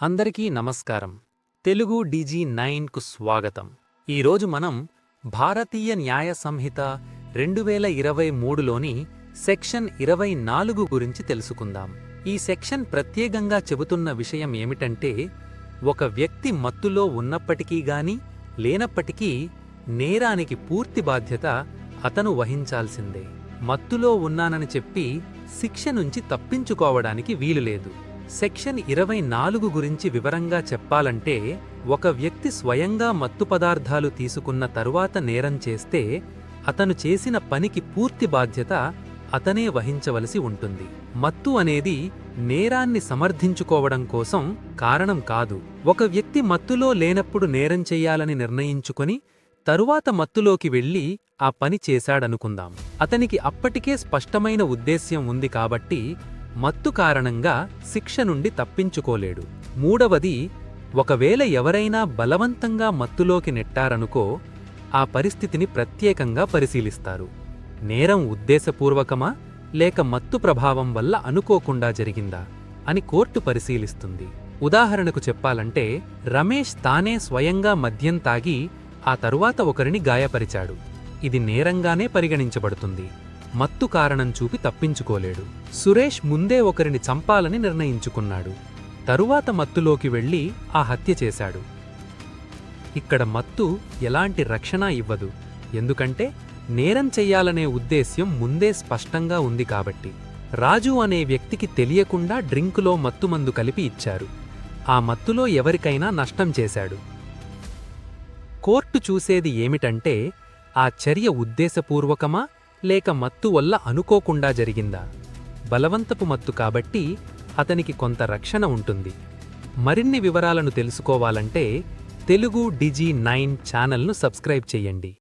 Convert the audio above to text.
అందరికీ నమస్కారం. తెలుగు DG9కు స్వాగతం. ఈరోజు మనం భారతీయ న్యాయ సంహిత 2023లోని సెక్షన్ 24 గురించి తెలుసుకుందాం. ఈ సెక్షన్ ప్రత్యేకంగా చెబుతున్న విషయం ఏమిటంటే, ఒక వ్యక్తి మత్తులో ఉన్నప్పటికీ గాని లేనప్పటికీ నేరానికి పూర్తి బాధ్యత అతను వహించాల్సిందే. మత్తులో ఉన్నానని చెప్పి శిక్ష నుంచి తప్పించుకోవడానికి వీలులేదు. సెక్షన్ 24 గురించి వివరంగా చెప్పాలంటే, ఒక వ్యక్తి స్వయంగా మత్తు పదార్థాలు తీసుకున్న తరువాత నేరం చేస్తే అతను చేసిన పనికి పూర్తి బాధ్యత అతనే వహించవలసి ఉంటుంది. మత్తు అనేది నేరాన్ని సమర్థించుకోవడం కోసం కారణం కాదు. ఒక వ్యక్తి మత్తులో లేనప్పుడు నేరం చెయ్యాలని నిర్ణయించుకొని తరువాత మత్తులోకి వెళ్లి ఆ పని చేశాడనుకుందాం. అతనికి అప్పటికే స్పష్టమైన ఉద్దేశ్యం ఉంది కాబట్టి మత్తు కారణంగా శిక్ష నుండి తప్పించుకోలేడు. మూడవది, ఒకవేళ ఎవరైనా బలవంతంగా మత్తులోకి నెట్టారనుకో, ఆ పరిస్థితిని ప్రత్యేకంగా పరిశీలిస్తారు. నేరం ఉద్దేశపూర్వకమా లేక మత్తు ప్రభావం వల్ల అనుకోకుండా జరిగిందా అని కోర్టు పరిశీలిస్తుంది. ఉదాహరణకు చెప్పాలంటే, రమేష్ తానే స్వయంగా మద్యం తాగి ఆ తరువాత ఒకరిని గాయపరిచాడు. ఇది నేరంగానే పరిగణించబడుతుంది. మత్తు కారణం చూపి తప్పించుకోలేడు. సురేష్ ముందే ఒకరిని చంపాలని నిర్ణయించుకున్నాడు. తరువాత మత్తులోకి వెళ్లి ఆ హత్య చేశాడు. ఇక్కడ మత్తు ఎలాంటి రక్షణ ఇవ్వదు, ఎందుకంటే నేరం చెయ్యాలనే ఉద్దేశ్యం ముందే స్పష్టంగా ఉంది కాబట్టి. రాజు అనే వ్యక్తికి తెలియకుండా డ్రింకులో మత్తుమందు కలిపి ఇచ్చారు. ఆ మత్తులో ఎవరికైనా నష్టం చేశాడు. కోర్టు చూసేది ఏమిటంటే, ఆ చర్య ఉద్దేశపూర్వకమా లేక మత్తు వల్ల అనుకోకుండా జరిగిందా. బలవంతపు మత్తు కాబట్టి అతనికి కొంత రక్షణ ఉంటుంది. మరిన్ని వివరాలను తెలుసుకోవాలంటే తెలుగు DG9 ఛానల్ను సబ్స్క్రైబ్ చెయ్యండి.